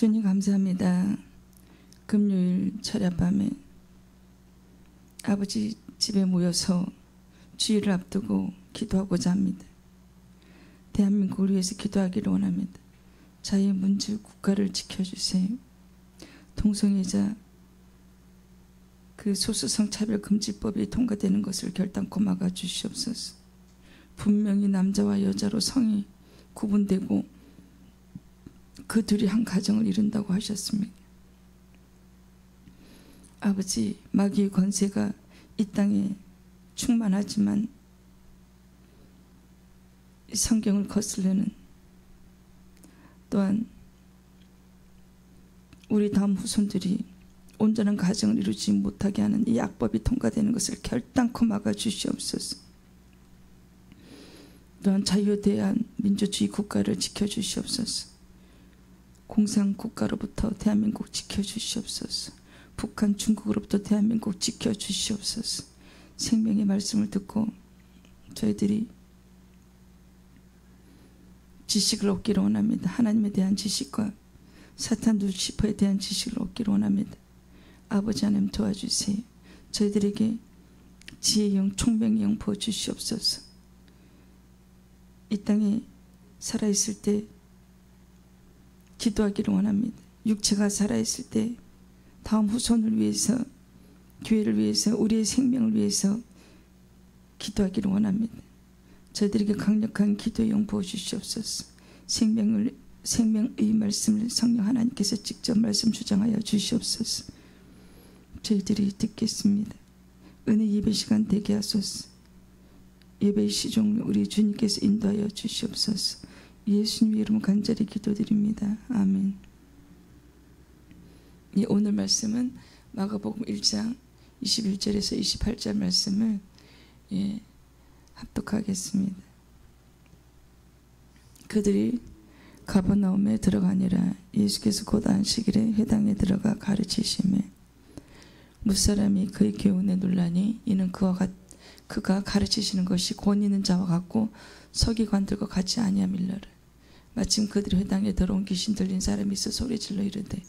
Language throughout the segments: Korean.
주님 감사합니다. 금요일 철야밤에 아버지 집에 모여서 주일을 앞두고 기도하고자 합니다. 대한민국을 위해서 기도하기를 원합니다. 자유민주 국가를 지켜주세요. 동성애자 그 소수성차별금지법이 통과되는 것을 결단코 막아주시옵소서. 분명히 남자와 여자로 성이 구분되고 그 둘이 한 가정을 이룬다고 하셨습니다. 아버지, 마귀의 권세가 이 땅에 충만하지만 성경을 거스르는, 또한 우리 다음 후손들이 온전한 가정을 이루지 못하게 하는 이 악법이 통과되는 것을 결단코 막아주시옵소서. 또한 자유대한 민주주의 국가를 지켜주시옵소서. 공산국가로부터 대한민국 지켜주시옵소서. 북한, 중국으로부터 대한민국 지켜주시옵소서. 생명의 말씀을 듣고 저희들이 지식을 얻기를 원합니다. 하나님에 대한 지식과 사탄 루시퍼에 대한 지식을 얻기를 원합니다. 아버지 하나님 도와주세요. 저희들에게 지혜의 영, 총명의 영 부어주시옵소서. 이 땅에 살아있을 때 기도하기를 원합니다. 육체가 살아있을 때 다음 후손을 위해서, 교회를 위해서, 우리의 생명을 위해서 기도하기를 원합니다. 저희들에게 강력한 기도의 영 부어주시옵소서. 생명의 말씀을 성령 하나님께서 직접 말씀 주장하여 주시옵소서. 저희들이 듣겠습니다. 은혜 예배 시간 되게 하소서. 예배의 시종 우리 주님께서 인도하여 주시옵소서. 예수님의 이름 간절히 기도드립니다. 아멘. 오늘 말씀은 마가복음 1장 21절에서 28절 말씀을 합독하겠습니다. 그들이 가버나움에 들어가니라. 예수께서 곧 안식일에 회당에 들어가 가르치시매 무사람이 그의 교훈에 놀라니 이는 그가 가르치시는 것이 권 있는 자와 같고 서기관들과 같이 아니함일러라. 마침 그들이 회당에 들어온 귀신 들린 사람이 있어 소리질러 이르되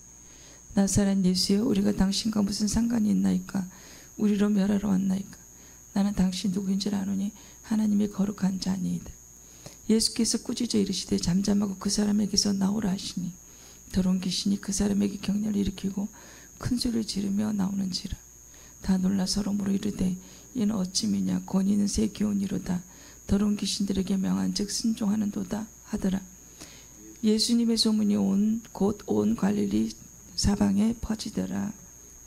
나사렛 예수여, 우리가 당신과 무슨 상관이 있나이까? 우리로 멸하러 왔나이까? 나는 당신 누구인 줄 아노니 하나님의 거룩한 자니이다. 예수께서 꾸짖어 이르시되 잠잠하고 그 사람에게서 나오라 하시니 더러운 귀신이 그 사람에게 격려를 일으키고 큰 소리를 지르며 나오는지라. 다 놀라 서로 물어 이르되 이는 어찌미냐? 권위 있는 새 교훈이로다. 더러운 귀신들에게 명한즉 순종하는도다 하더라. 예수님의 소문이 곧 온 갈릴리 사방에 퍼지더라.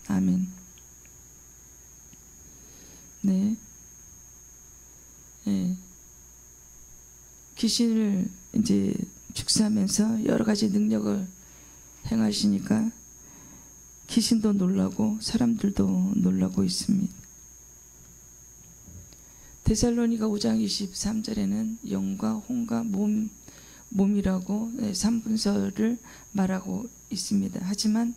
아멘. 네. 귀신을 이제 축사하면서 여러 가지 능력을 행하시니까 귀신도 놀라고 사람들도 놀라고 있습니다. 데살로니가 5장 23절에는 영과 혼과 몸이라고 3분설을 말하고 있습니다. 하지만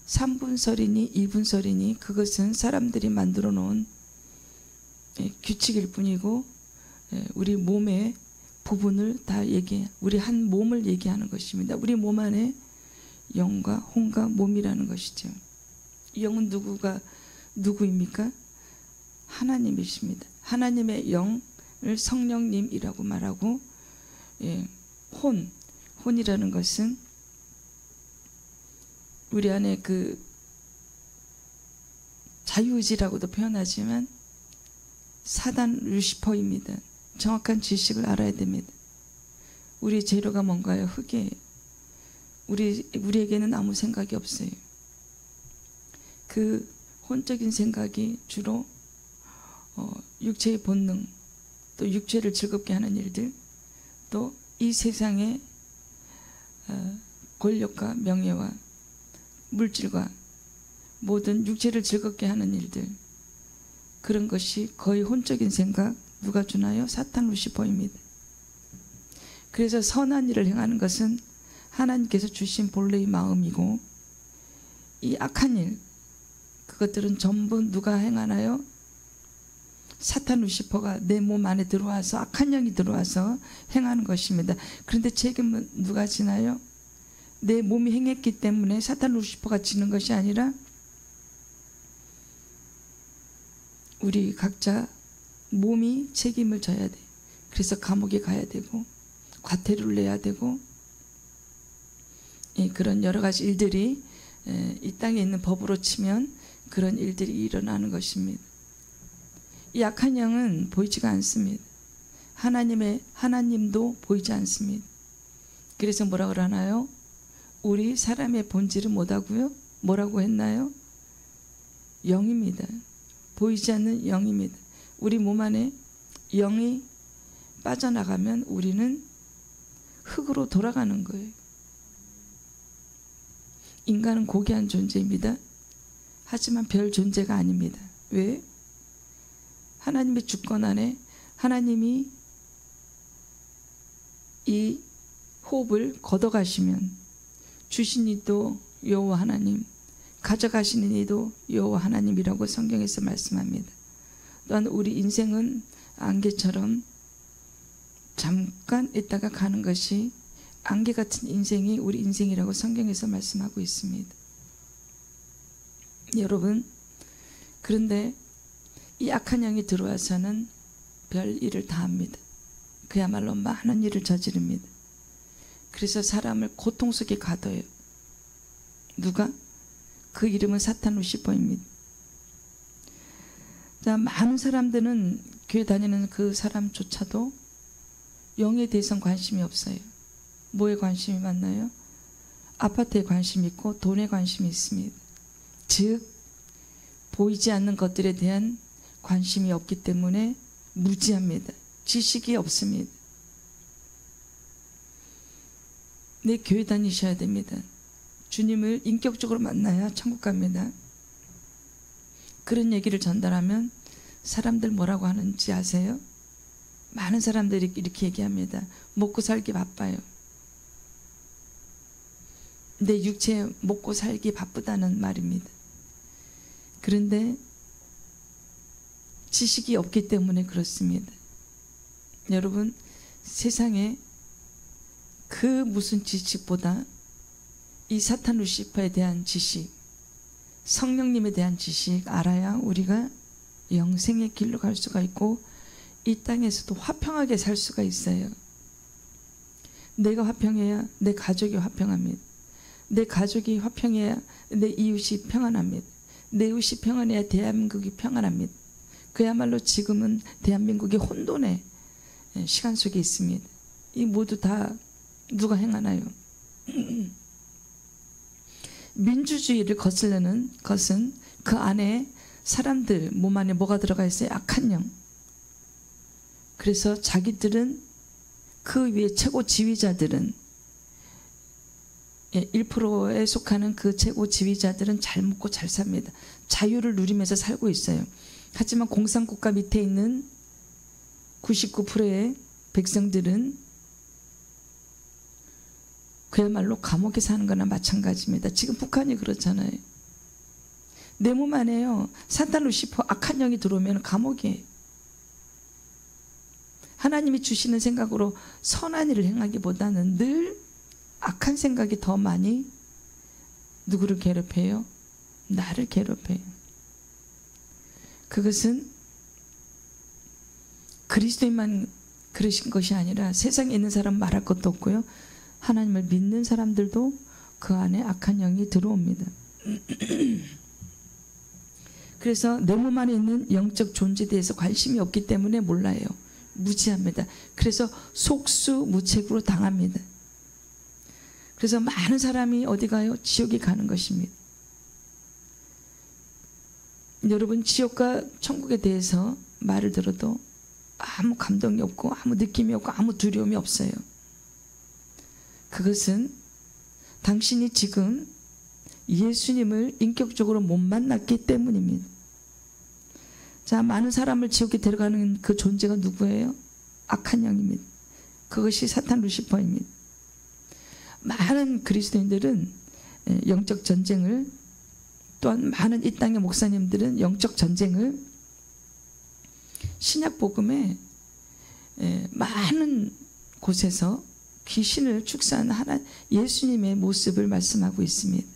3분설이니 2분설이니 그것은 사람들이 만들어 놓은 규칙일 뿐이고 우리 몸의 부분을 다 우리 한 몸을 얘기하는 것입니다. 우리 몸 안에 영과 혼과 몸이라는 것이죠. 영은 누구입니까? 하나님이십니다. 하나님의 영을 성령님이라고 말하고 혼이라는 것은 우리 안에 그 자유의지라고도 표현하지만 사단 루시퍼입니다. 정확한 지식을 알아야 됩니다. 우리 재료가 뭔가요? 흙이에요. 우리에게는 아무 생각이 없어요. 그 혼적인 생각이 주로 육체의 본능, 또 육체를 즐겁게 하는 일들, 또 이 세상의 권력과 명예와 물질과 모든 육체를 즐겁게 하는 일들, 그런 것이 거의 혼적인 생각, 누가 주나요? 사탄 루시퍼입니다. 그래서 선한 일을 행하는 것은 하나님께서 주신 본래의 마음이고, 이 악한 일, 그것들은 전부 누가 행하나요? 사탄 루시퍼가 내 몸 안에 들어와서, 악한 영이 들어와서 행하는 것입니다. 그런데 책임은 누가 지나요? 내 몸이 행했기 때문에 사탄 루시퍼가 지는 것이 아니라 우리 각자 몸이 책임을 져야 돼. 그래서 감옥에 가야 되고 과태료를 내야 되고 그런 여러 가지 일들이 이 땅에 있는 법으로 치면 그런 일들이 일어나는 것입니다. 이 악한 영은 보이지가 않습니다. 하나님도 보이지 않습니다. 그래서 뭐라 그러나요? 우리 사람의 본질은 뭐다고요? 뭐라고 했나요? 영입니다. 보이지 않는 영입니다. 우리 몸 안에 영이 빠져나가면 우리는 흙으로 돌아가는 거예요. 인간은 고귀한 존재입니다. 하지만 별 존재가 아닙니다. 왜? 하나님의 주권 안에 하나님이 이 호흡을 걷어가시면 주신 이도 여호와 하나님, 가져가시는 이도 여호와 하나님이라고 성경에서 말씀합니다. 또한 우리 인생은 안개처럼 잠깐 있다가 가는 것이 안개 같은 인생이 우리 인생이라고 성경에서 말씀하고 있습니다. 여러분, 그런데 이 악한 영이 들어와서는 별 일을 다 합니다. 그야말로 많은 일을 저지릅니다. 그래서 사람을 고통 속에 가둬요. 누가? 그 이름은 사탄 루시퍼입니다. 자, 많은 사람들은 교회 다니는 그 사람조차도 영에 대해서는 관심이 없어요. 뭐에 관심이 많나요? 아파트에 관심이 있고 돈에 관심이 있습니다. 즉 보이지 않는 것들에 대한 관심이 없기 때문에 무지합니다. 지식이 없습니다. 네, 교회 다니셔야 됩니다. 주님을 인격적으로 만나야 천국 갑니다. 그런 얘기를 전달하면 사람들 뭐라고 하는지 아세요? 많은 사람들이 이렇게 얘기합니다. 먹고 살기 바빠요. 내 육체 먹고 살기 바쁘다는 말입니다. 그런데 지식이 없기 때문에 그렇습니다. 여러분, 세상에 그 무슨 지식보다 이 사탄 루시퍼에 대한 지식, 성령님에 대한 지식 알아야 우리가 영생의 길로 갈 수가 있고 이 땅에서도 화평하게 살 수가 있어요. 내가 화평해야 내 가족이 화평합니다. 내 가족이 화평해야 내 이웃이 평안합니다. 내 이웃이 평안해야 대한민국이 평안합니다. 그야말로 지금은 대한민국이 혼돈의 시간 속에 있습니다. 이 모두 다 누가 행하나요? 민주주의를 거스르는 것은 그 안에 사람들 몸 안에 뭐가 들어가 있어요? 악한 영. 그래서 자기들은 그 위에 최고 지휘자들은 1%에 속하는 그 최고 지휘자들은 잘 먹고 잘 삽니다. 자유를 누리면서 살고 있어요. 하지만 공산국가 밑에 있는 99%의 백성들은 그야말로 감옥에 사는 거나 마찬가지입니다. 지금 북한이 그렇잖아요. 내 몸 안에요, 사탄 루시퍼 악한 영이 들어오면 감옥이에요. 하나님이 주시는 생각으로 선한 일을 행하기보다는 늘 악한 생각이 더 많이 누구를 괴롭혀요? 나를 괴롭혀요. 그것은 그리스도인만 그러신 것이 아니라 세상에 있는 사람 말할 것도 없고요. 하나님을 믿는 사람들도 그 안에 악한 영이 들어옵니다. 그래서 내 몸 안에 있는 영적 존재에 대해서 관심이 없기 때문에 몰라요. 무지합니다. 그래서 속수무책으로 당합니다. 그래서 많은 사람이 어디 가요? 지옥에 가는 것입니다. 여러분, 지옥과 천국에 대해서 말을 들어도 아무 감동이 없고 아무 느낌이 없고 아무 두려움이 없어요. 그것은 당신이 지금 예수님을 인격적으로 못 만났기 때문입니다. 자, 많은 사람을 지옥에 데려가는 그 존재가 누구예요? 악한 영입니다. 그것이 사탄 루시퍼입니다. 많은 그리스도인들은 영적 전쟁을, 또한 많은 이 땅의 목사님들은 영적 전쟁을 신약 복음에 많은 곳에서 귀신을 축사한 예수님의 모습을 말씀하고 있습니다.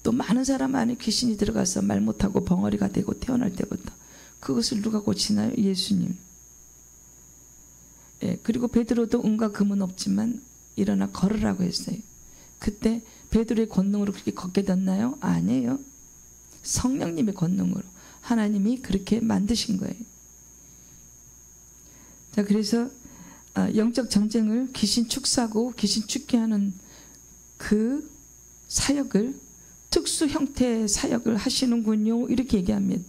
또 많은 사람 안에 귀신이 들어가서 말 못하고 벙어리가 되고 태어날 때부터 그것을 누가 고치나요? 예수님. 그리고 베드로도 은과 금은 없지만 일어나 걸으라고 했어요. 그때 베드로의 권능으로 그렇게 걷게 됐나요? 아니에요. 성령님의 권능으로 하나님이 그렇게 만드신 거예요. 자, 그래서 영적 전쟁을 귀신 축사하고 귀신 죽게 하는 그 사역을 특수 형태의 사역을 하시는군요. 이렇게 얘기합니다.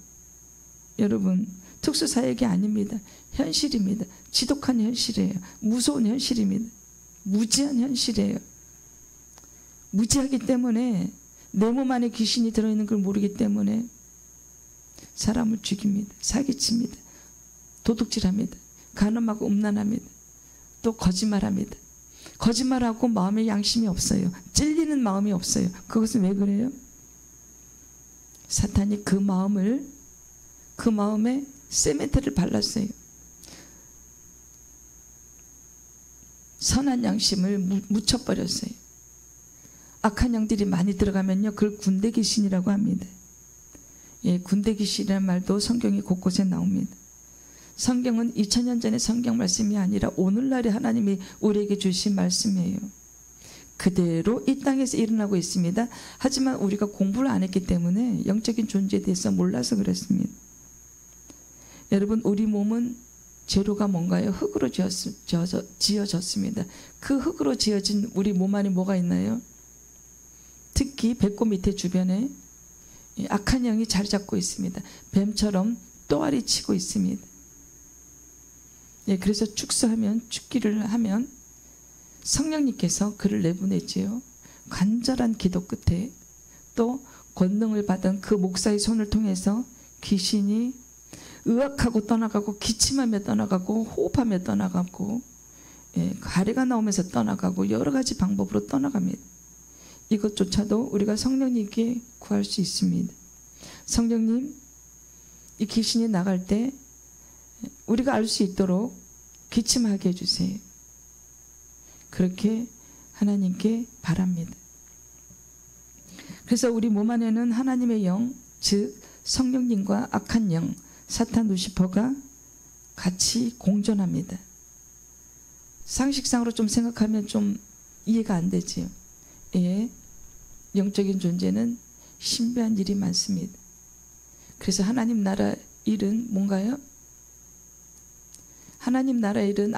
여러분, 특수 사역이 아닙니다. 현실입니다. 지독한 현실이에요. 무서운 현실입니다. 무지한 현실이에요. 무지하기 때문에 내 몸 안에 귀신이 들어있는 걸 모르기 때문에 사람을 죽입니다. 사기칩니다. 도둑질합니다. 간음하고 음란합니다. 또 거짓말합니다. 거짓말하고 마음에 양심이 없어요. 찔리는 마음이 없어요. 그것은 왜 그래요? 사탄이 그 마음에 세멘트를 발랐어요. 선한 양심을 묻혀버렸어요. 악한 영들이 많이 들어가면요, 그걸 군대 귀신이라고 합니다. 군대 귀신이라는 말도 성경이 곳곳에 나옵니다. 성경은 2000년 전의 성경 말씀이 아니라 오늘날에 하나님이 우리에게 주신 말씀이에요. 그대로 이 땅에서 일어나고 있습니다. 하지만 우리가 공부를 안 했기 때문에 영적인 존재에 대해서 몰라서 그렇습니다. 여러분, 우리 몸은 재료가 뭔가요? 흙으로 지어졌습니다. 그 흙으로 지어진 우리 몸 안에 뭐가 있나요? 특히 배꼽 밑에 주변에 악한 영이 자리 잡고 있습니다. 뱀처럼 또아리 치고 있습니다. 그래서 축사하면, 죽기를 하면 성령님께서 그를 내보내지요. 간절한 기도 끝에 또 권능을 받은 그 목사의 손을 통해서 귀신이 의학하고 떠나가고, 기침하며 떠나가고, 호흡하며 떠나가고, 가래가 나오면서 떠나가고, 여러 가지 방법으로 떠나갑니다. 이것조차도 우리가 성령님께 구할 수 있습니다. 성령님, 이 귀신이 나갈 때 우리가 알 수 있도록 기침하게 해주세요. 그렇게 하나님께 바랍니다. 그래서 우리 몸 안에는 하나님의 영, 즉 성령님과 악한 영, 사탄 루시퍼가 같이 공존합니다. 상식상으로 좀 생각하면 좀 이해가 안 되지요. 영적인 존재는 신비한 일이 많습니다. 그래서 하나님 나라 일은 뭔가요? 하나님 나라 일은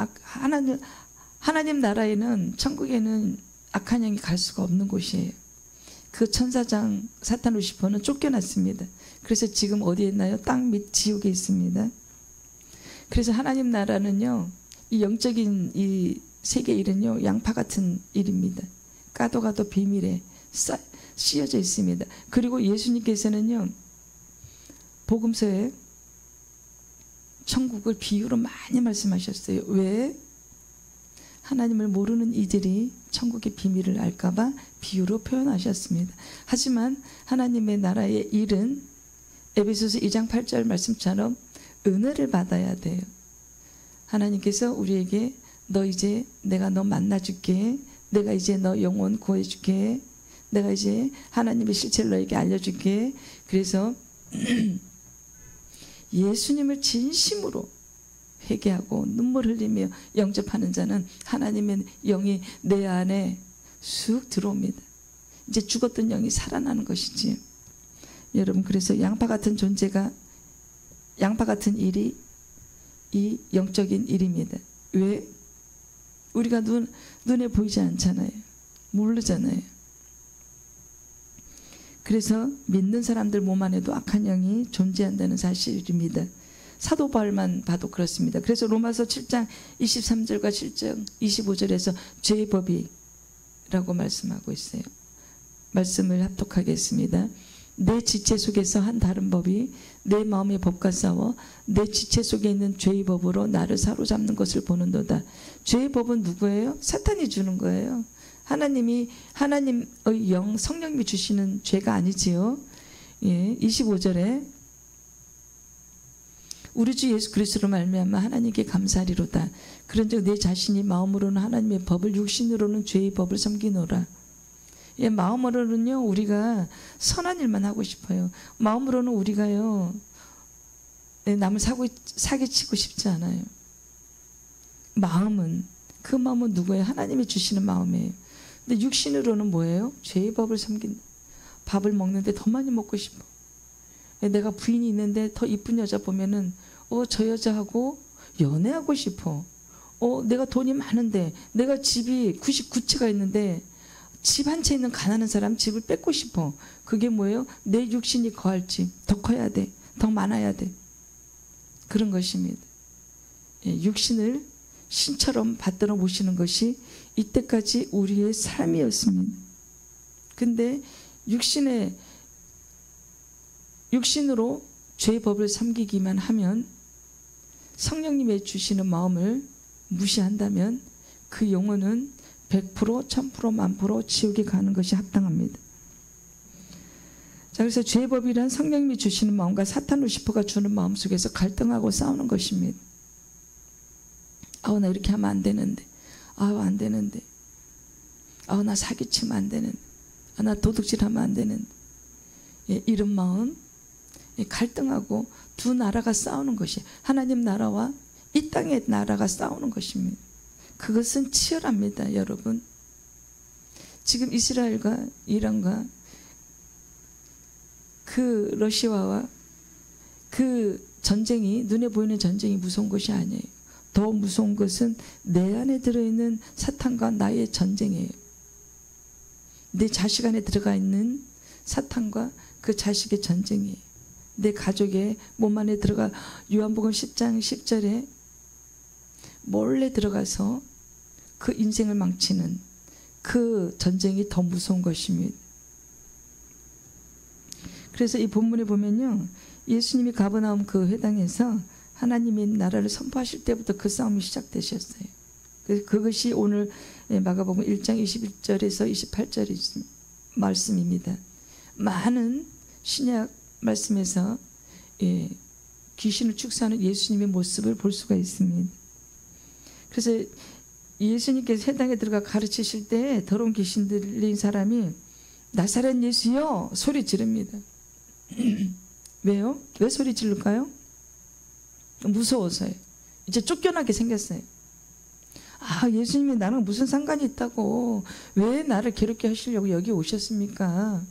하나님 나라에는, 천국에는 악한 영이 갈 수가 없는 곳이에요. 그 천사장 사탄 루시퍼는 쫓겨났습니다. 그래서 지금 어디에 있나요? 땅 밑 지옥에 있습니다. 그래서 하나님 나라는요, 이 영적인 이 세계 일은요, 양파 같은 일입니다. 까도 가도 비밀에 씌어져 있습니다. 그리고 예수님께서는요, 복음서에 천국을 비유로 많이 말씀하셨어요. 왜? 하나님을 모르는 이들이 천국의 비밀을 알까봐 비유로 표현하셨습니다. 하지만 하나님의 나라의 일은 에베소서 2장 8절 말씀처럼 은혜를 받아야 돼요. 하나님께서 우리에게 너 이제 내가 너 만나줄게, 내가 이제 너 영혼 구해줄게, 내가 이제 하나님의 실체를 너에게 알려줄게. 그래서 예수님을 진심으로 회개하고 눈물 흘리며 영접하는 자는 하나님의 영이 내 안에 쑥 들어옵니다. 이제 죽었던 영이 살아나는 것이지. 여러분, 그래서 양파 같은 존재가, 양파 같은 일이 이 영적인 일입니다. 왜? 우리가 눈에 보이지 않잖아요. 모르잖아요. 그래서 믿는 사람들 몸 안에도 악한 영이 존재한다는 사실입니다. 사도 바울만 봐도 그렇습니다. 그래서 로마서 7장 23절과 7장 25절에서 죄의 법이라고 말씀하고 있어요. 말씀을 합독하겠습니다. 내 지체 속에서 한 다른 법이 내 마음의 법과 싸워 내 지체 속에 있는 죄의 법으로 나를 사로잡는 것을 보는도다. 죄의 법은 누구예요? 사탄이 주는 거예요. 하나님의 영, 성령님이 주시는 죄가 아니지요. 25절에 우리 주 예수 그리스도로 말미암아 하나님께 감사하리로다. 그런즉 내 자신이 마음으로는 하나님의 법을, 육신으로는 죄의 법을 섬기노라. 예, 마음으로는요 우리가 선한 일만 하고 싶어요. 마음으로는 우리가요 남을 사기치고 싶지 않아요. 마음은, 그 마음은 누구예요? 하나님이 주시는 마음이에요. 근데 육신으로는 뭐예요? 죄의 법을 섬긴다. 밥을 먹는데 더 많이 먹고 싶어. 내가 부인이 있는데 더 이쁜 여자 보면은 저 여자하고 연애하고 싶어. 내가 돈이 많은데, 내가 집이 99채가 있는데 집 한 채 있는 가난한 사람 집을 뺏고 싶어. 그게 뭐예요? 내 육신이 거할지 더 커야 돼, 더 많아야 돼. 그런 것입니다. 육신을 신처럼 받들어 모시는 것이 이때까지 우리의 삶이었습니다. 근데 육신으로 죄의 법을 섬기기만 하면, 성령님의 주시는 마음을 무시한다면 그 영혼은 100%, 1000%, 10,000% 지옥에 가는 것이 합당합니다. 자, 그래서 죄의 법이란 성령님이 주시는 마음과 사탄 루시퍼가 주는 마음 속에서 갈등하고 싸우는 것입니다. 나 이렇게 하면 안 되는데, 안 되는데, 나 사기치면 안 되는데, 나 도둑질하면 안 되는데, 이런 마음, 갈등하고 두 나라가 싸우는 것이, 하나님 나라와 이 땅의 나라가 싸우는 것입니다. 그것은 치열합니다, 여러분. 지금 이스라엘과 이란과 그 러시아와 그 전쟁이, 눈에 보이는 전쟁이 무서운 것이 아니에요. 더 무서운 것은 내 안에 들어있는 사탄과 나의 전쟁이에요. 내 자식 안에 들어가 있는 사탄과 그 자식의 전쟁이에요. 내 가족의 몸 안에 들어가, 요한복음 10장 10절에 몰래 들어가서 그 인생을 망치는 그 전쟁이 더 무서운 것입니다. 그래서 이 본문에 보면요, 예수님이 가버나움 그 회당에서 하나님의 나라를 선포하실 때부터 그 싸움이 시작되셨어요. 그것이 오늘 마가복음 1장 21절에서 28절의 말씀입니다. 많은 신약 말씀에서 귀신을 축사하는 예수님의 모습을 볼 수가 있습니다. 그래서 예수님께서 회당에 들어가 가르치실 때 더러운 귀신 들린 사람이 나사렛 예수여 소리 지릅니다. 왜요? 왜 소리 지를까요? 무서워서요. 이제 쫓겨나게 생겼어요. 예수님이 나랑 무슨 상관이 있다고, 왜 나를 괴롭게 하시려고 여기 오셨습니까?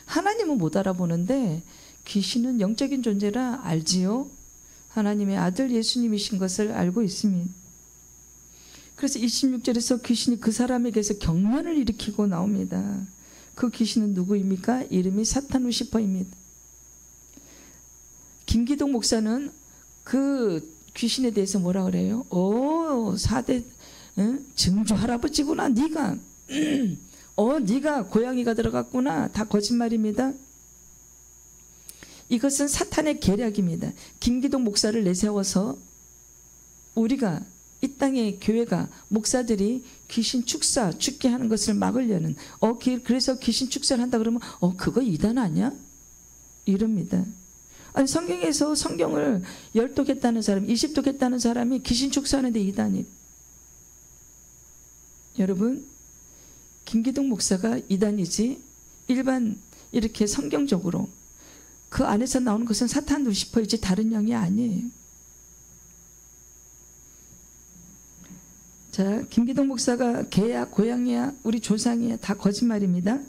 하나님은 못 알아보는데 귀신은 영적인 존재라 알지요. 하나님의 아들 예수님이신 것을 알고 있습니다. 그래서 26절에서 귀신이 그 사람에게서 경련을 일으키고 나옵니다. 그 귀신은 누구입니까? 이름이 사탄 루시퍼입니다. 김기동 목사는 그 귀신에 대해서 뭐라 그래요? 4대 증조 할아버지구나 네가. 네가 고양이가 들어갔구나. 다 거짓말입니다. 이것은 사탄의 계략입니다. 김기동 목사를 내세워서 우리가, 이 땅의 교회가, 목사들이 귀신 축사, 죽게 하는 것을 막으려는, 그래서 귀신 축사를 한다 그러면 그거 이단 아니야? 이럽니다. 아니, 성경에서 성경을 10독 했다는 사람, 20독 했다는 사람이 귀신 축사하는데 이단이. 여러분, 김기동 목사가 이단이지, 일반 이렇게 성경적으로 그 안에서 나오는 것은 사탄 루시퍼이지 다른 영이 아니에요. 자, 김기동 목사가 개야 고양이야 우리 조상이야 다 거짓말입니다.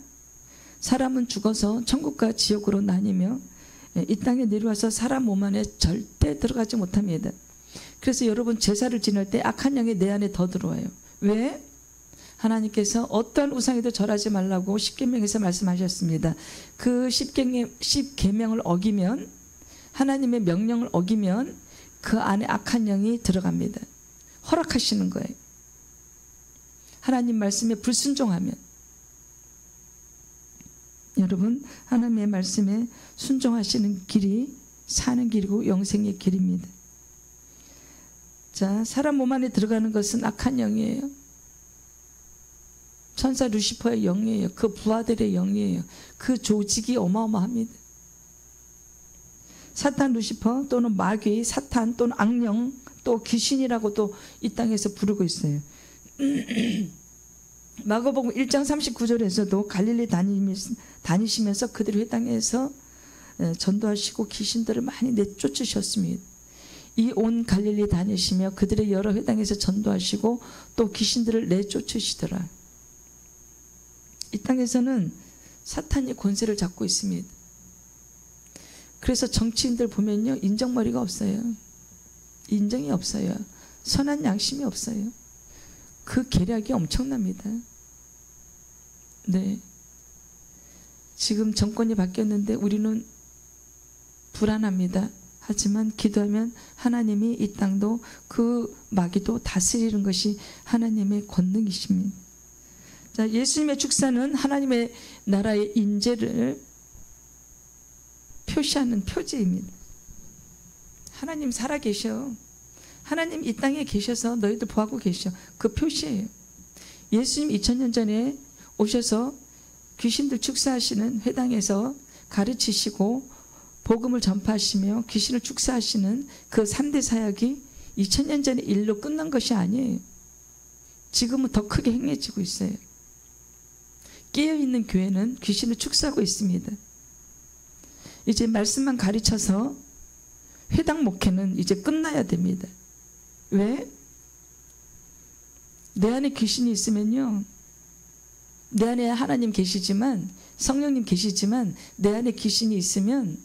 사람은 죽어서 천국과 지옥으로 나뉘며 이 땅에 내려와서 사람 몸 안에 절대 들어가지 못합니다. 그래서 여러분 제사를 지낼 때 악한 영이 내 안에 더 들어와요. 왜? 하나님께서 어떠한 우상에도 절하지 말라고 십계명에서 말씀하셨습니다. 그 십계명을 어기면, 하나님의 명령을 어기면 그 안에 악한 영이 들어갑니다. 허락하시는 거예요. 하나님 말씀에 불순종하면. 여러분, 하나님의 말씀에 순종하시는 길이 사는 길이고 영생의 길입니다. 자, 사람 몸 안에 들어가는 것은 악한 영이에요. 천사 루시퍼의 영이에요. 그 부하들의 영이에요. 그 조직이 어마어마합니다. 사탄 루시퍼 또는 마귀, 사탄 또는 악령, 또 귀신이라고도 이 땅에서 부르고 있어요. 마가복음 1장 39절에서도 갈릴리 다니시면서 그들이 회당에서 전도하시고 귀신들을 많이 내쫓으셨습니다. 이 온 갈릴리 다니시며 그들의 여러 회당에서 전도하시고 또 귀신들을 내쫓으시더라. 이 땅에서는 사탄이 권세를 잡고 있습니다. 그래서 정치인들 보면요, 인정머리가 없어요. 인정이 없어요. 선한 양심이 없어요. 그 계략이 엄청납니다. 네. 지금 정권이 바뀌었는데 우리는 불안합니다. 하지만 기도하면 하나님이 이 땅도 그 마귀도 다스리는 것이 하나님의 권능이십니다. 자, 예수님의 축사는 하나님의 나라의 인재를 표시하는 표지입니다. 하나님 살아계셔. 하나님 이 땅에 계셔서 너희들 보하고 계셔. 그 표시예요. 예수님 2000년 전에 오셔서 귀신들 축사하시는 회당에서 가르치시고 복음을 전파하시며 귀신을 축사하시는 그 3대 사역이 2000년 전의 일로 끝난 것이 아니에요. 지금은 더 크게 행해지고 있어요. 깨어있는 교회는 귀신을 축사하고 있습니다. 이제 말씀만 가르쳐서 회당 목회는 이제 끝나야 됩니다. 왜? 내 안에 귀신이 있으면요, 내 안에 하나님 계시지만, 성령님 계시지만 내 안에 귀신이 있으면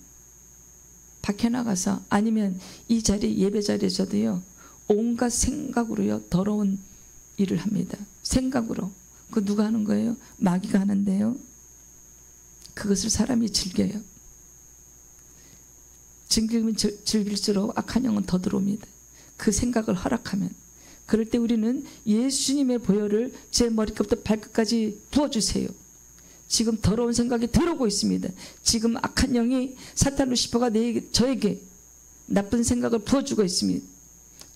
밖에 나가서, 아니면 이 자리 예배 자리에서도요, 온갖 생각으로요 더러운 일을 합니다. 생각으로. 그 누가 하는 거예요? 마귀가 하는데요, 그것을 사람이 즐겨요. 즐기면 즐길수록 악한 영은 더 들어옵니다. 그 생각을 허락하면. 그럴 때 우리는 예수님의 보혈을 제 머리끝부터 발끝까지 부어주세요. 지금 더러운 생각이 들어오고 있습니다. 지금 악한 영이 사탄 루시퍼가 저에게 나쁜 생각을 부어주고 있습니다.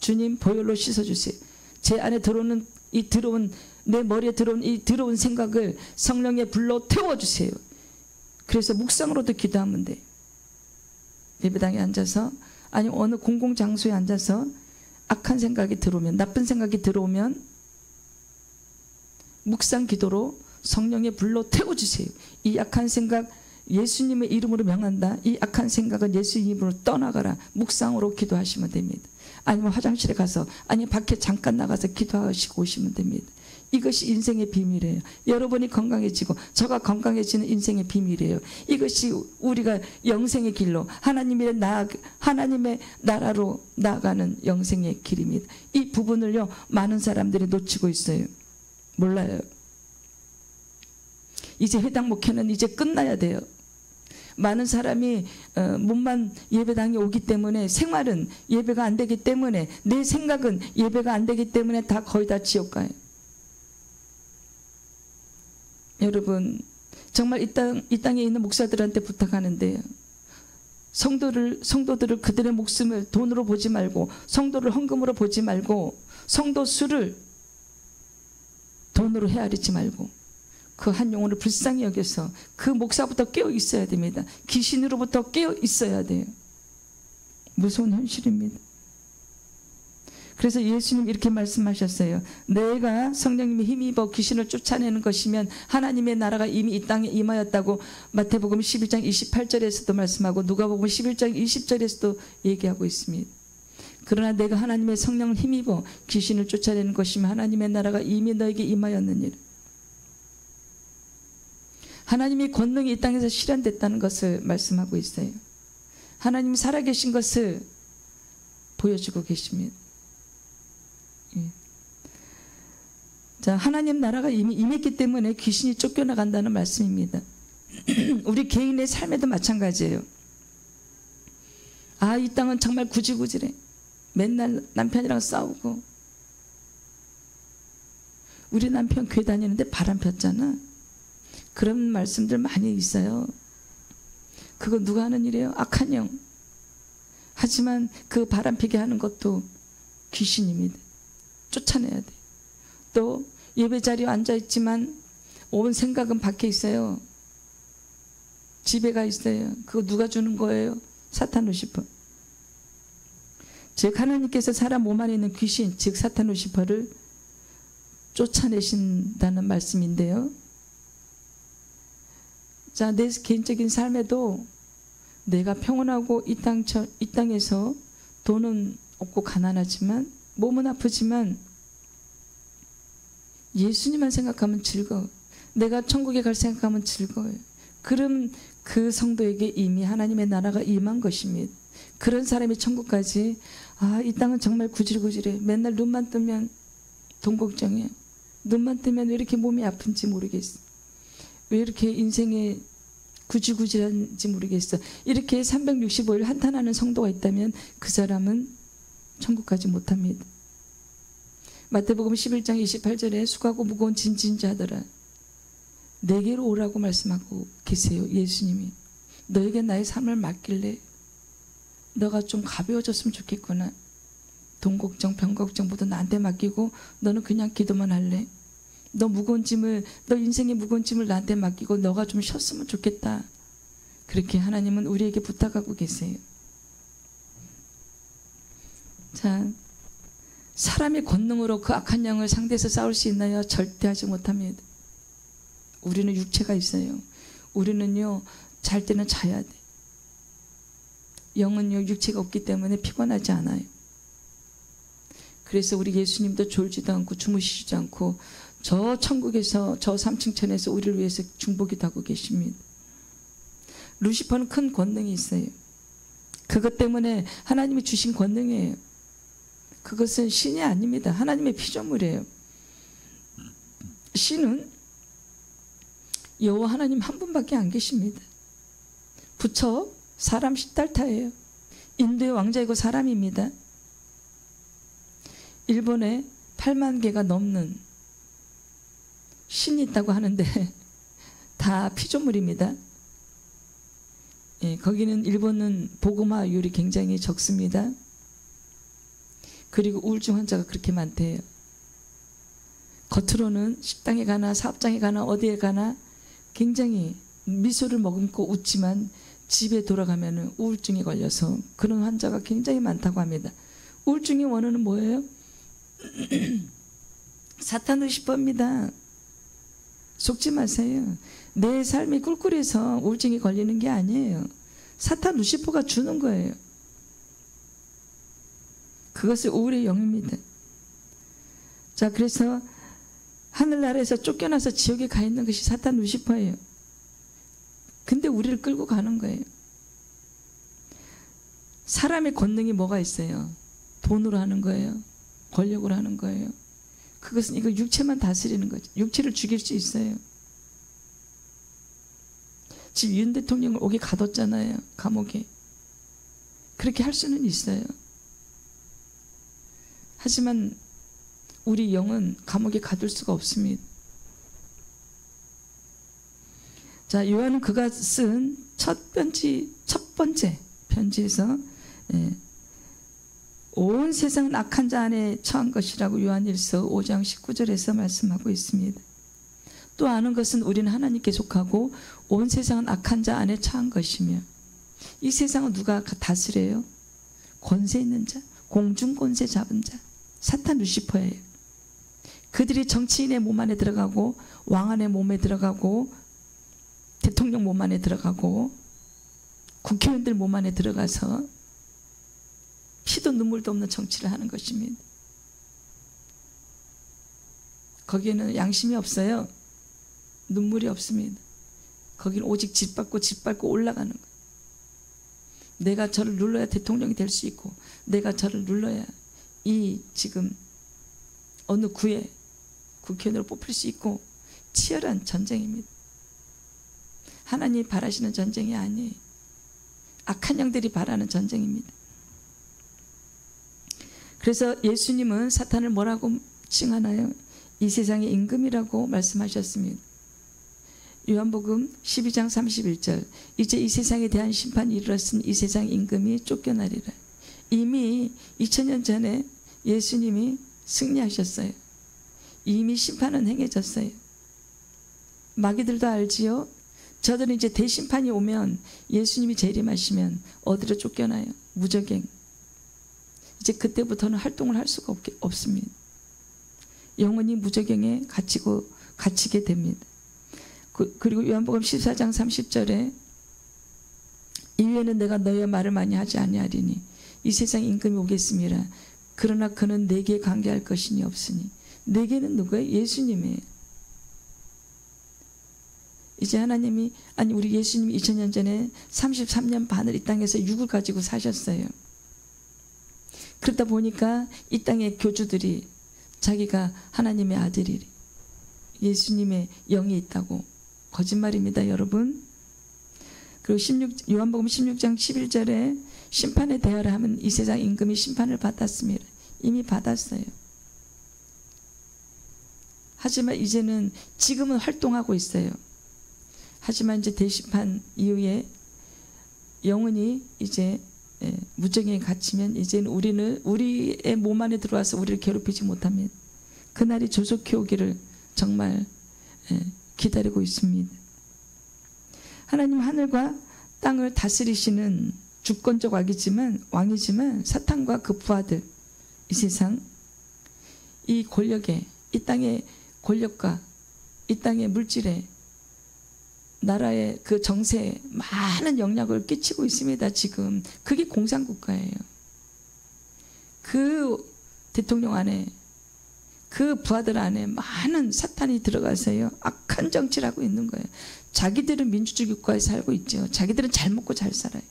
주님 보혈로 씻어주세요. 제 안에 들어오는 이 더러운, 내 머리에 들어온 이 더러운 생각을 성령의 불로 태워주세요. 그래서 묵상으로도 기도하면 돼요. 예배당에 앉아서, 아니 어느 공공장소에 앉아서 악한 생각이 들어오면, 나쁜 생각이 들어오면 묵상 기도로 성령의 불로 태워주세요. 이 악한 생각 예수님의 이름으로 명한다. 이 악한 생각은 예수님 이름으로 떠나가라. 묵상으로 기도하시면 됩니다. 아니면 화장실에 가서, 아니면 밖에 잠깐 나가서 기도하시고 오시면 됩니다. 이것이 인생의 비밀이에요. 여러분이 건강해지고 저가 건강해지는 인생의 비밀이에요. 이것이 우리가 영생의 길로 하나님의 나라로 나아가는 영생의 길입니다. 이 부분을요 많은 사람들이 놓치고 있어요. 몰라요. 이제 회당 목회는 이제 끝나야 돼요. 많은 사람이 몸만 예배당에 오기 때문에, 생활은 예배가 안 되기 때문에, 내 생각은 예배가 안 되기 때문에 다 거의 다 지옥 가요. 여러분, 정말 이 땅에 있는 목사들한테 부탁하는데요, 성도들을 그들의 목숨을 돈으로 보지 말고, 성도를 헌금으로 보지 말고, 성도 수를 돈으로 헤아리지 말고, 그 한 영혼을 불쌍히 여겨서 그 목사부터 깨어 있어야 됩니다. 귀신으로부터 깨어 있어야 돼요. 무서운 현실입니다. 그래서 예수님 이렇게 말씀하셨어요. 내가 성령님의 힘입어 귀신을 쫓아내는 것이면 하나님의 나라가 이미 이 땅에 임하였다고 마태복음 11장 28절에서도 말씀하고 누가복음 11장 20절에서도 얘기하고 있습니다. 그러나 내가 하나님의 성령을 힘입어 귀신을 쫓아내는 것이면 하나님의 나라가 이미 너에게 임하였느니라. 하나님의 권능이 이 땅에서 실현됐다는 것을 말씀하고 있어요. 하나님이 살아계신 것을 보여주고 계십니다. 예. 자, 하나님 나라가 이미 임했기 때문에 귀신이 쫓겨나간다는 말씀입니다. 우리 개인의 삶에도 마찬가지예요. 아, 이 땅은 정말 구질구질해. 맨날 남편이랑 싸우고. 우리 남편 교회 다니는데 바람 폈잖아. 그런 말씀들 많이 있어요. 그거 누가 하는 일이에요? 악한 영. 하지만 그 바람 피게 하는 것도 귀신입니다. 쫓아내야 돼요. 또 예배 자리에 앉아있지만 온 생각은 밖에 있어요. 집에 가 있어요. 그거 누가 주는 거예요? 사탄 루시퍼. 즉 하나님께서 사람 몸 안에 있는 귀신, 즉 사탄 루시퍼를 쫓아내신다는 말씀인데요. 자, 내 개인적인 삶에도 내가 평온하고 이 땅에서 돈은 없고 가난하지만 몸은 아프지만 예수님만 생각하면 즐거워. 내가 천국에 갈 생각하면 즐거워요. 그럼 그 성도에게 이미 하나님의 나라가 임한 것입니다. 그런 사람이 천국까지, 이 땅은 정말 구질구질해. 맨날 눈만 뜨면 돈 걱정해. 눈만 뜨면 왜 이렇게 몸이 아픈지 모르겠어. 왜 이렇게 인생에 구질구질한지 모르겠어. 이렇게 365일 한탄하는 성도가 있다면 그 사람은 천국까지 못합니다. 마태복음 11장 28절에 수고하고 무거운 짐진 자들아 내게로 오라고 말씀하고 계세요. 예수님이 너에게 나의 삶을 맡길래 너가 좀 가벼워졌으면 좋겠구나. 돈 걱정, 병 걱정 모두 나한테 맡기고 너는 그냥 기도만 할래. 너 인생의 무거운 짐을 나한테 맡기고 너가 좀 쉬었으면 좋겠다. 그렇게 하나님은 우리에게 부탁하고 계세요. 자, 사람의 권능으로 그 악한 영을 상대해서 싸울 수 있나요? 절대 하지 못합니다. 우리는 육체가 있어요. 우리는요, 잘 때는 자야 돼. 영은요, 육체가 없기 때문에 피곤하지 않아요. 그래서 우리 예수님도 졸지도 않고 주무시지도 않고 저 천국에서 저 3층 천에서 우리를 위해서 중보기도 하고 계십니다. 루시퍼는 큰 권능이 있어요. 그것 때문에 하나님이 주신 권능이에요. 그것은 신이 아닙니다. 하나님의 피조물이에요. 신은 여호와 하나님 한 분밖에 안 계십니다. 부처 사람 시달타예요. 인도의 왕자이고 사람입니다. 일본에 8만 개가 넘는 신이 있다고 하는데 다 피조물입니다. 거기는 일본은 보고마율이 굉장히 적습니다. 그리고 우울증 환자가 그렇게 많대요. 겉으로는 식당에 가나 사업장에 가나 어디에 가나 굉장히 미소를 머금고 웃지만 집에 돌아가면 우울증에 걸려서 그런 환자가 굉장히 많다고 합니다. 우울증의 원인은 뭐예요? 사탄 루시퍼입니다. 속지 마세요. 내 삶이 꿀꿀해서 우울증이 걸리는 게 아니에요. 사탄 루시퍼가 주는 거예요. 그것이 우울의 영입니다. 자, 그래서 하늘나라에서 쫓겨나서 지옥에 가 있는 것이 사탄 루시퍼예요. 근데 우리를 끌고 가는 거예요. 사람의 권능이 뭐가 있어요? 돈으로 하는 거예요. 권력으로 하는 거예요. 그것은 이거 육체만 다스리는 거죠. 육체를 죽일 수 있어요. 지금 윤 대통령을 오게 가뒀잖아요. 감옥에. 그렇게 할 수는 있어요. 하지만 우리 영은 감옥에 가둘 수가 없습니다. 자, 요한은 그가 쓴 첫 번째 편지에서 온 세상은 악한 자 안에 처한 것이라고 요한일서 5장 19절에서 말씀하고 있습니다. 또 아는 것은 우리는 하나님께 속하고 온 세상은 악한 자 안에 처한 것이며 이 세상은 누가 다스려요? 권세 있는 자, 공중 권세 잡은 자, 사탄 루시퍼예요. 그들이 정치인의 몸 안에 들어가고 왕안의 몸에 들어가고 대통령 몸 안에 들어가고 국회의원들 몸 안에 들어가서 피도 눈물도 없는 정치를 하는 것입니다. 거기에는 양심이 없어요. 눈물이 없습니다. 거기는 오직 짓밟고 올라가는 거예요. 내가 저를 눌러야 대통령이 될 수 있고 내가 저를 눌러야 이 지금 어느 구에 국회의원으로 뽑힐 수 있고 치열한 전쟁입니다. 하나님이 바라시는 전쟁이 아니에요. 악한 영들이 바라는 전쟁입니다. 그래서 예수님은 사탄을 뭐라고 칭하나요? 이 세상의 임금이라고 말씀하셨습니다. 요한복음 12장 31절 이제 이 세상에 대한 심판이 이르렀으니 이 세상 임금이 쫓겨나리라. 이미 2000년 전에 예수님이 승리하셨어요. 이미 심판은 행해졌어요. 마귀들도 알지요. 저들은 이제 대심판이 오면 예수님이 재림하시면 어디로 쫓겨나요? 무적행. 이제 그때부터는 활동을 할 수가 없습니다. 영원히 무적행에 갇히게 됩니다. 그리고 요한복음 14장 30절에 이후에는 내가 너희의 말을 많이 하지 아니하리니 이 세상 임금이 오겠습니다. 그러나 그는 내게 관계할 것이니 없으니. 내게는 누구예요? 예수님이에요. 이제 하나님이, 아니 우리 예수님이 2000년 전에 33년 반을 이 땅에서 육을 가지고 사셨어요. 그러다 보니까 이 땅의 교주들이 자기가 하나님의 아들이, 예수님의 영이 있다고. 거짓말입니다, 여러분. 그리고 요한복음 16장 11절에 심판에 대하라 하면 이 세상 임금이 심판을 받았습니다. 이미 받았어요. 하지만 이제는 지금은 활동하고 있어요. 하지만 이제 대심판 이후에 영원히 이제 무적행에 갇히면 이제는 우리의 몸 안에 들어와서 우리를 괴롭히지 못합니다. 그날이 조속히 오기를 정말 기다리고 있습니다. 하나님 하늘과 땅을 다스리시는 주권적 왕이지만 사탄과 그 부하들, 이 세상 이 권력에, 이 땅의 권력과 이 땅의 물질에, 나라의 그 정세에 많은 영향을 끼치고 있습니다. 지금 그게 공산국가예요. 그 대통령 안에, 그 부하들 안에 많은 사탄이 들어가서요 악한 정치를 하고 있는 거예요. 자기들은 민주주의 국가에 살고 있죠. 자기들은 잘 먹고 잘 살아요.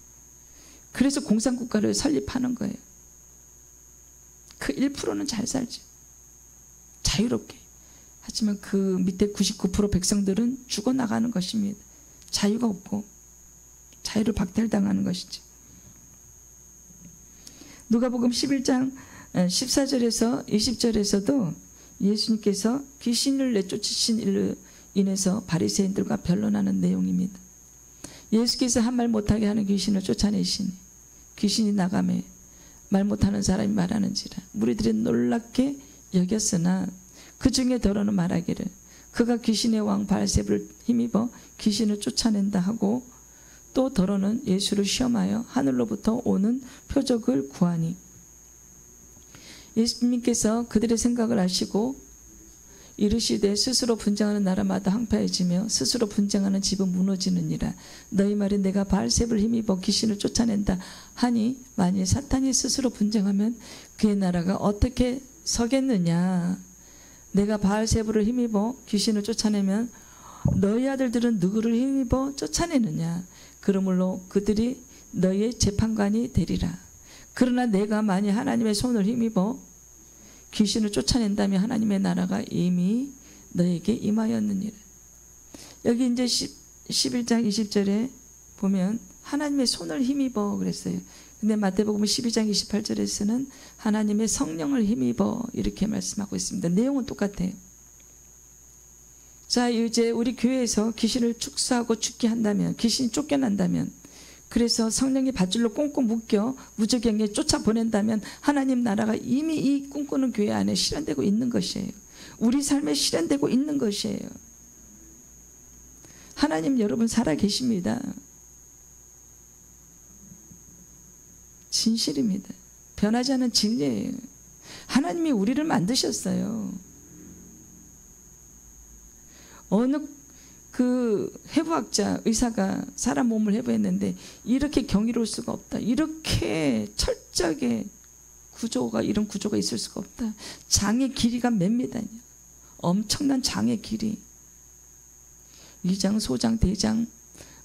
그래서 공산국가를 설립하는 거예요. 그 1%는 잘 살죠. 자유롭게. 하지만 그 밑에 99% 백성들은 죽어나가는 것입니다. 자유가 없고 자유를 박탈당하는 것이죠. 누가복음 11장 14절에서 20절에서도 예수님께서 귀신을 내쫓으신 일로 인해서 바리새인들과 변론하는 내용입니다. 예수께서 한 말 못하게 하는 귀신을 쫓아내시니 귀신이 나가매 말 못하는 사람이 말하는지라. 무리들이 놀랍게 여겼으나 그 중에 더러는 말하기를 그가 귀신의 왕 바알세불을 힘입어 귀신을 쫓아낸다 하고, 또 더러는 예수를 시험하여 하늘로부터 오는 표적을 구하니. 예수님께서 그들의 생각을 아시고 이르시되 스스로 분쟁하는 나라마다 황폐해지며 스스로 분쟁하는 집은 무너지느니라. 너희 말이 내가 바알세불을 힘입어 귀신을 쫓아낸다 하니 만일 사탄이 스스로 분쟁하면 그의 나라가 어떻게 서겠느냐. 내가 바알세불을 힘입어 귀신을 쫓아내면 너희 아들들은 누구를 힘입어 쫓아내느냐. 그러므로 그들이 너희의 재판관이 되리라. 그러나 내가 만일 하나님의 손을 힘입어 귀신을 쫓아낸다면 하나님의 나라가 이미 너에게 임하였느니라. 여기 이제 11장 20절에 보면 하나님의 손을 힘입어 그랬어요. 근데 마태복음 12장 28절에서는 하나님의 성령을 힘입어 이렇게 말씀하고 있습니다. 내용은 똑같아요. 자, 이제 우리 교회에서 귀신을 축사하고 죽게 한다면, 귀신이 쫓겨난다면, 그래서 성령이 밧줄로 꽁꽁 묶여 무적행에 쫓아보낸다면 하나님 나라가 이미 이 꿈꾸는 교회 안에 실현되고 있는 것이에요. 우리 삶에 실현되고 있는 것이에요. 하나님 여러분 살아계십니다. 진실입니다. 변하지 않는 진리예요. 하나님이 우리를 만드셨어요. 어느 그 해부학자, 의사가 사람 몸을 해부했는데 이렇게 경이로울 수가 없다. 이렇게 철저하게 이런 구조가 있을 수가 없다. 장의 길이가 몇 미터냐. 엄청난 장의 길이. 위장, 소장, 대장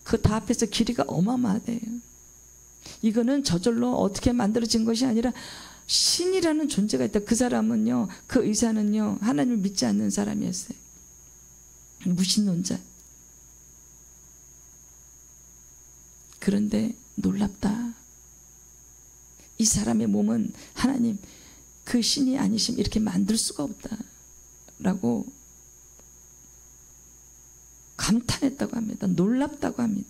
그 다 합해서 길이가 어마어마하대요. 이거는 저절로 어떻게 만들어진 것이 아니라 신이라는 존재가 있다. 그 사람은요, 그 의사는요, 하나님을 믿지 않는 사람이었어요. 무신론자. 그런데 놀랍다. 이 사람의 몸은 하나님 그 신이 아니시면 이렇게 만들 수가 없다 라고 감탄했다고 합니다. 놀랍다고 합니다.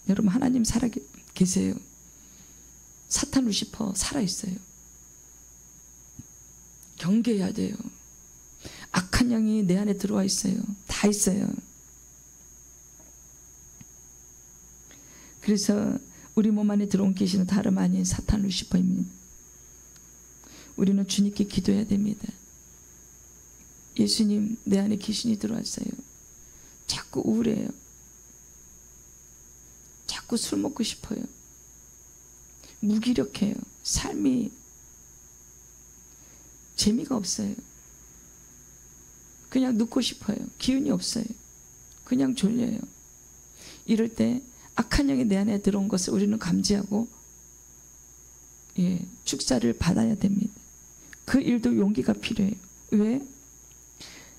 여러분 하나님 살아 계세요. 사탄 루시퍼 살아있어요. 경계해야 돼요. 악한 영이 내 안에 들어와 있어요. 다 있어요. 그래서 우리 몸 안에 들어온 귀신은 다름 아닌 사탄 루시퍼입니다. 우리는 주님께 기도해야 됩니다. 예수님, 내 안에 귀신이 들어왔어요. 자꾸 우울해요. 자꾸 술 먹고 싶어요. 무기력해요. 삶이 재미가 없어요. 그냥 눕고 싶어요. 기운이 없어요. 그냥 졸려요. 이럴 때 악한 영이 내 안에 들어온 것을 우리는 감지하고 축사를 받아야 됩니다. 그 일도 용기가 필요해요. 왜?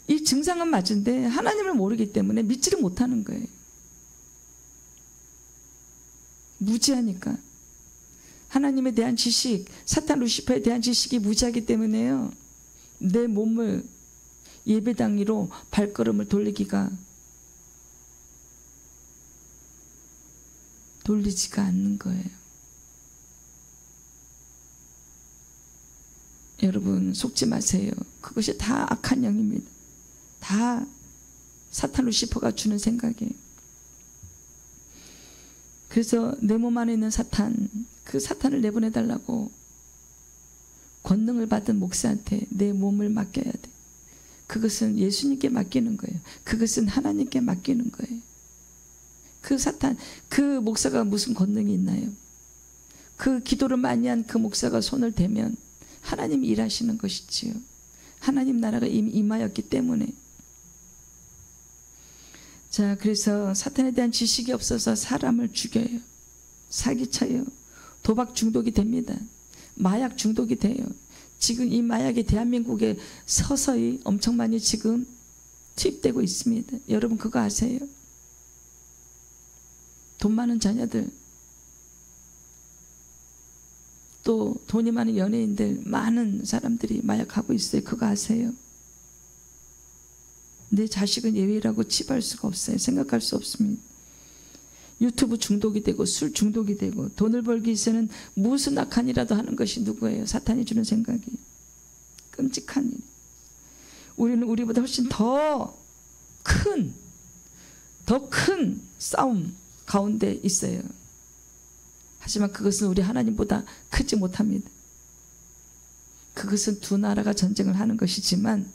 이 증상은 맞은데 하나님을 모르기 때문에 믿지를 못하는 거예요. 무지하니까. 하나님에 대한 지식, 사탄 루시퍼에 대한 지식이 무지하기 때문에요, 내 몸을 예배당 위로 발걸음을 돌리지가 않는 거예요. 여러분 속지 마세요. 그것이 다 악한 영입니다. 다 사탄 루시퍼가 주는 생각이에요. 그래서 내 몸 안에 있는 사탄, 그 사탄을 내보내달라고 권능을 받은 목사한테 내 몸을 맡겨야 돼. 그것은 예수님께 맡기는 거예요. 그것은 하나님께 맡기는 거예요. 그 사탄, 그 목사가 무슨 권능이 있나요? 그 기도를 많이 한 그 목사가 손을 대면 하나님이 일하시는 것이지요. 하나님 나라가 이미 임하였기 때문에. 자, 그래서 사탄에 대한 지식이 없어서 사람을 죽여요. 사기쳐요. 도박 중독이 됩니다. 마약 중독이 돼요. 지금 이 마약이 대한민국에 서서히 엄청 많이 지금 투입되고 있습니다. 여러분 그거 아세요? 돈 많은 자녀들, 또 돈이 많은 연예인들, 많은 사람들이 마약하고 있어요. 그거 아세요? 내 자식은 예외라고 치부할 수가 없어요. 생각할 수 없습니다. 유튜브 중독이 되고 술 중독이 되고 돈을 벌기 위해서는 무슨 악한 일이라도 하는 것이 누구예요? 사탄이 주는 생각이. 끔찍한 일. 우리는 우리보다 훨씬 더 큰 싸움 가운데 있어요. 하지만 그것은 우리 하나님보다 크지 못합니다. 그것은 두 나라가 전쟁을 하는 것이지만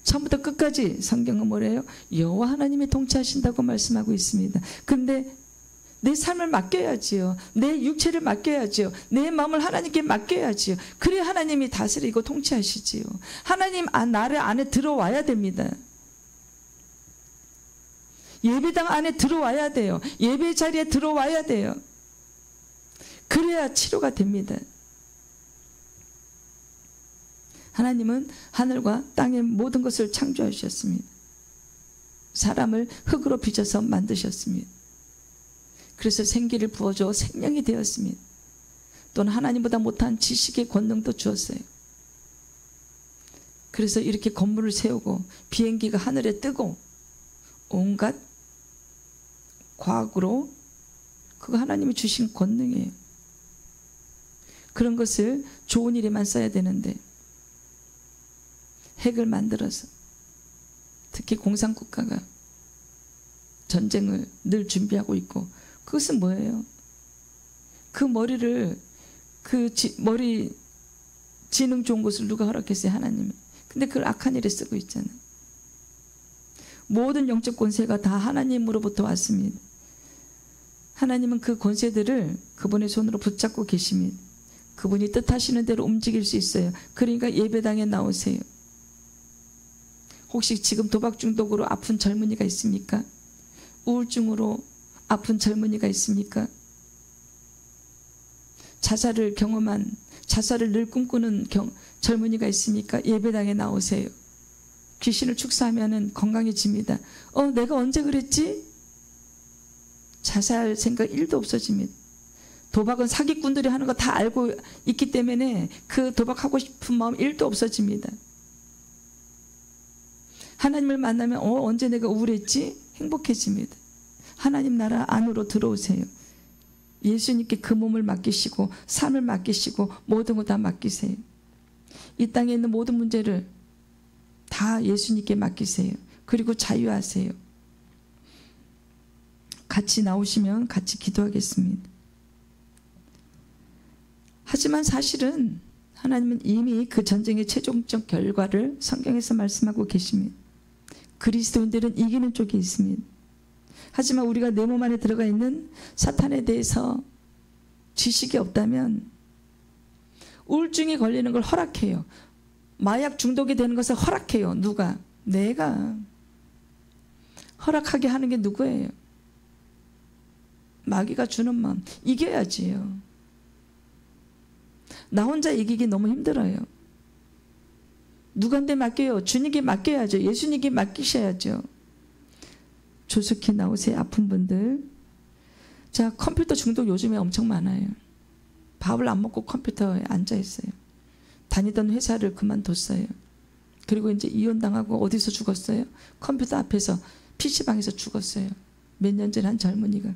처음부터 끝까지 성경은 뭐래요? 여호와 하나님이 통치하신다고 말씀하고 있습니다. 그런데 내 삶을 맡겨야지요. 내 육체를 맡겨야지요. 내 마음을 하나님께 맡겨야지요. 그래야 하나님이 다스리고 통치하시지요. 하나님 나를 안에 들어와야 됩니다. 예배당 안에 들어와야 돼요. 예배 자리에 들어와야 돼요. 그래야 치료가 됩니다. 하나님은 하늘과 땅의 모든 것을 창조하셨습니다. 사람을 흙으로 빚어서 만드셨습니다. 그래서 생기를 부어줘 생명이 되었습니다. 또는 하나님보다 못한 지식의 권능도 주었어요. 그래서 이렇게 건물을 세우고 비행기가 하늘에 뜨고 온갖 과학으로, 그거 하나님이 주신 권능이에요. 그런 것을 좋은 일에만 써야 되는데 핵을 만들어서, 특히 공산국가가 전쟁을 늘 준비하고 있고, 그것은 뭐예요? 그 머리를, 머리 지능 좋은 것을 누가 허락했어요? 하나님이. 근데 그걸 악한 일에 쓰고 있잖아요. 모든 영적 권세가 다 하나님으로부터 왔습니다. 하나님은 그 권세들을 그분의 손으로 붙잡고 계십니다. 그분이 뜻하시는 대로 움직일 수 있어요. 그러니까 예배당에 나오세요. 혹시 지금 도박 중독으로 아픈 젊은이가 있습니까? 우울증으로 아픈 젊은이가 있습니까? 자살을 경험한, 자살을 늘 꿈꾸는 젊은이가 있습니까? 예배당에 나오세요. 귀신을 축사하면 건강해집니다. 내가 언제 그랬지? 자살 생각 1도 없어집니다. 도박은 사기꾼들이 하는 거 다 알고 있기 때문에 그 도박하고 싶은 마음 1도 없어집니다. 하나님을 만나면 언제 내가 우울했지? 행복해집니다. 하나님 나라 안으로 들어오세요. 예수님께 그 몸을 맡기시고 삶을 맡기시고 모든 거 다 맡기세요. 이 땅에 있는 모든 문제를 다 예수님께 맡기세요. 그리고 자유하세요. 같이 나오시면 같이 기도하겠습니다. 하지만 사실은 하나님은 이미 그 전쟁의 최종적 결과를 성경에서 말씀하고 계십니다. 그리스도인들은 이기는 쪽에 있습니다. 하지만 우리가 내 몸 안에 들어가 있는 사탄에 대해서 지식이 없다면 우울증이 걸리는 걸 허락해요. 마약 중독이 되는 것을 허락해요. 누가? 내가. 허락하게 하는 게 누구예요? 마귀가 주는 마음. 이겨야지요. 나 혼자 이기기 너무 힘들어요. 누구한테 맡겨요? 주님께 맡겨야죠. 예수님께 맡기셔야죠. 조속히 나오세요. 아픈 분들. 자, 컴퓨터 중독 요즘에 엄청 많아요. 밥을 안 먹고 컴퓨터에 앉아 있어요. 다니던 회사를 그만뒀어요. 그리고 이제 이혼당하고 어디서 죽었어요? 컴퓨터 앞에서 PC방에서 죽었어요. 몇 년 전에 한 젊은이가.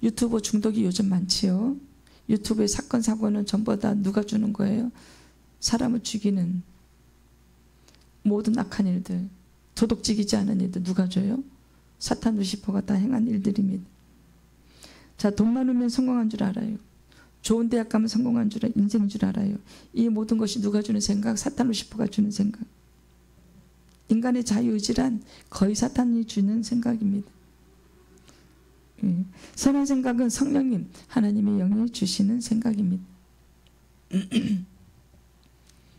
유튜브 중독이 요즘 많지요. 유튜브의 사건 사고는 전부 다 누가 주는 거예요? 사람을 죽이는 모든 악한 일들, 도덕지기지 않은 일들 누가 줘요? 사탄 루시퍼가 다 행한 일들입니다. 자, 돈 많으면 성공한 줄 알아요. 좋은 대학 가면 성공한 줄 알아요. 인생인 줄 알아요. 이 모든 것이 누가 주는 생각? 사탄 루시퍼가 주는 생각. 인간의 자유의지란 거의 사탄이 주는 생각입니다. 선한 생각은 성령님, 하나님의 영이 주시는 생각입니다.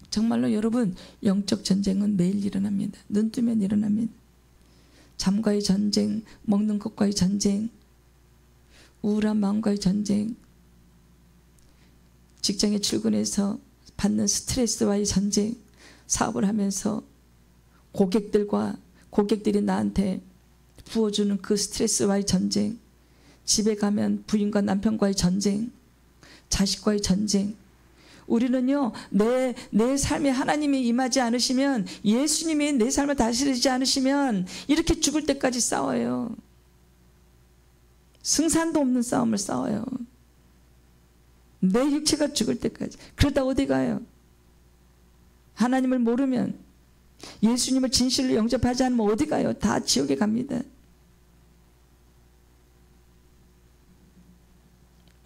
정말로 여러분, 영적 전쟁은 매일 일어납니다. 눈 뜨면 일어납니다. 잠과의 전쟁, 먹는 것과의 전쟁, 우울한 마음과의 전쟁, 직장에 출근해서 받는 스트레스와의 전쟁, 사업을 하면서 고객들이 나한테 부어주는 그 스트레스와의 전쟁, 집에 가면 부인과 남편과의 전쟁, 자식과의 전쟁. 우리는요, 내 삶에 하나님이 임하지 않으시면, 예수님이 내 삶을 다스리지 않으시면 이렇게 죽을 때까지 싸워요. 승산도 없는 싸움을 싸워요. 내 육체가 죽을 때까지. 그러다 어디 가요? 하나님을 모르면, 예수님을 진실로 영접하지 않으면 어디 가요? 다 지옥에 갑니다.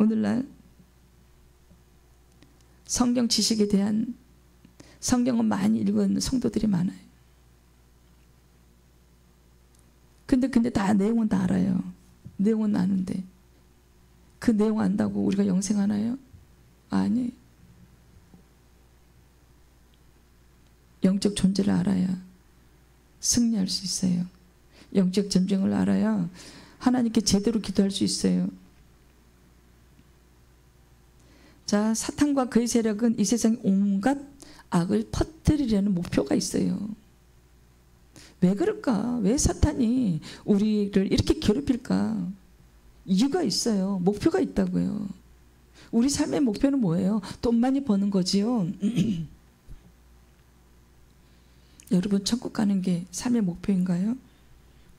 오늘날 성경 지식에 대한, 성경은 많이 읽은 성도들이 많아요. 근데 다 내용은 다 알아요. 내용은 아는데 그 내용 안다고 우리가 영생하나요? 아니. 영적 존재를 알아야 승리할 수 있어요. 영적 전쟁을 알아야 하나님께 제대로 기도할 수 있어요. 자, 사탄과 그의 세력은 이 세상에 온갖 악을 퍼뜨리려는 목표가 있어요. 왜 그럴까? 왜 사탄이 우리를 이렇게 괴롭힐까? 이유가 있어요. 목표가 있다고요. 우리 삶의 목표는 뭐예요? 돈 많이 버는 거지요. 여러분, 천국 가는 게 삶의 목표인가요?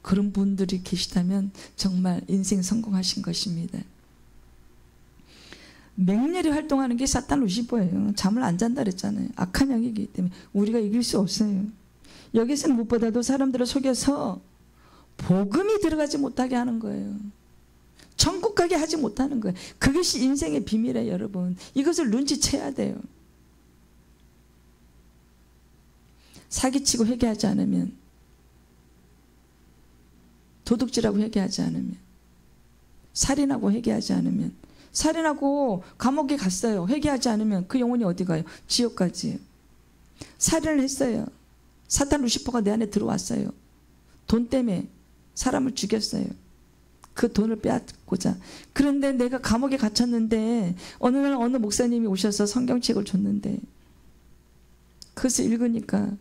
그런 분들이 계시다면 정말 인생 성공하신 것입니다. 맹렬히 활동하는 게 사탄 루시퍼예요. 잠을 안 잔다 그랬잖아요. 악한 영이기 때문에 우리가 이길 수 없어요. 여기서는 무엇보다도 사람들을 속여서 복음이 들어가지 못하게 하는 거예요. 천국 가게 하지 못하는 거예요. 그것이 인생의 비밀이에요, 여러분. 이것을 눈치채야 돼요. 사기치고 회개하지 않으면, 도둑질하고 회개하지 않으면, 살인하고 회개하지 않으면, 살인하고 감옥에 갔어요. 회개하지 않으면 그 영혼이 어디 가요? 지옥 가지요. 살인을 했어요. 사탄 루시퍼가 내 안에 들어왔어요. 돈 때문에 사람을 죽였어요. 그 돈을 빼앗고자. 그런데 내가 감옥에 갇혔는데 어느 날 어느 목사님이 오셔서 성경책을 줬는데 그것을 읽으니까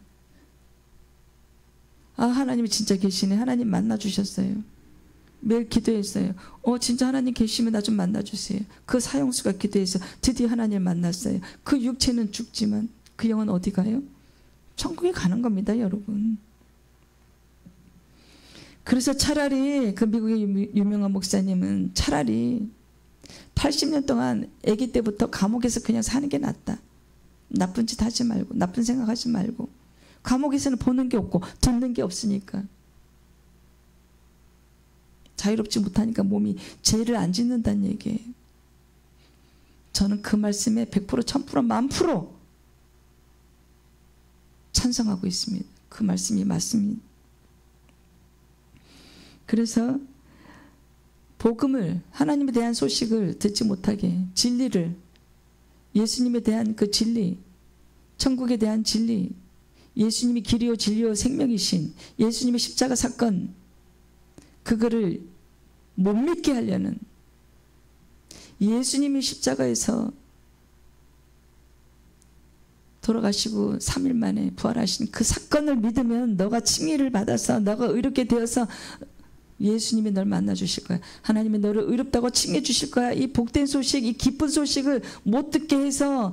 아, 하나님이 진짜 계시네. 하나님 만나주셨어요. 매일 기도했어요. 진짜 하나님 계시면 나 좀 만나주세요. 그 사형수가 기도해서 드디어 하나님을 만났어요. 그 육체는 죽지만 그 영은 어디 가요? 천국에 가는 겁니다, 여러분. 그래서 차라리 그 미국의 유명한 목사님은 차라리 80년 동안 아기 때부터 감옥에서 그냥 사는 게 낫다. 나쁜 짓 하지 말고, 나쁜 생각하지 말고. 감옥에서는 보는 게 없고 듣는 게 없으니까. 자유롭지 못하니까 몸이 죄를 안 짓는다는 얘기예요. 저는 그 말씀에 100%, 1000%, 10,000% 찬성하고 있습니다. 그 말씀이 맞습니다. 그래서 복음을, 하나님에 대한 소식을 듣지 못하게, 진리를, 예수님에 대한 그 진리, 천국에 대한 진리, 예수님이 길이요 진리요 생명이신 예수님의 십자가 사건, 그거를 못 믿게 하려는, 예수님이 십자가에서 돌아가시고 3일 만에 부활하신 그 사건을 믿으면 너가 칭의를 받아서 너가 의롭게 되어서 예수님이 널 만나 주실 거야. 하나님이 너를 의롭다고 칭해 주실 거야. 이 복된 소식, 이 기쁜 소식을 못 듣게 해서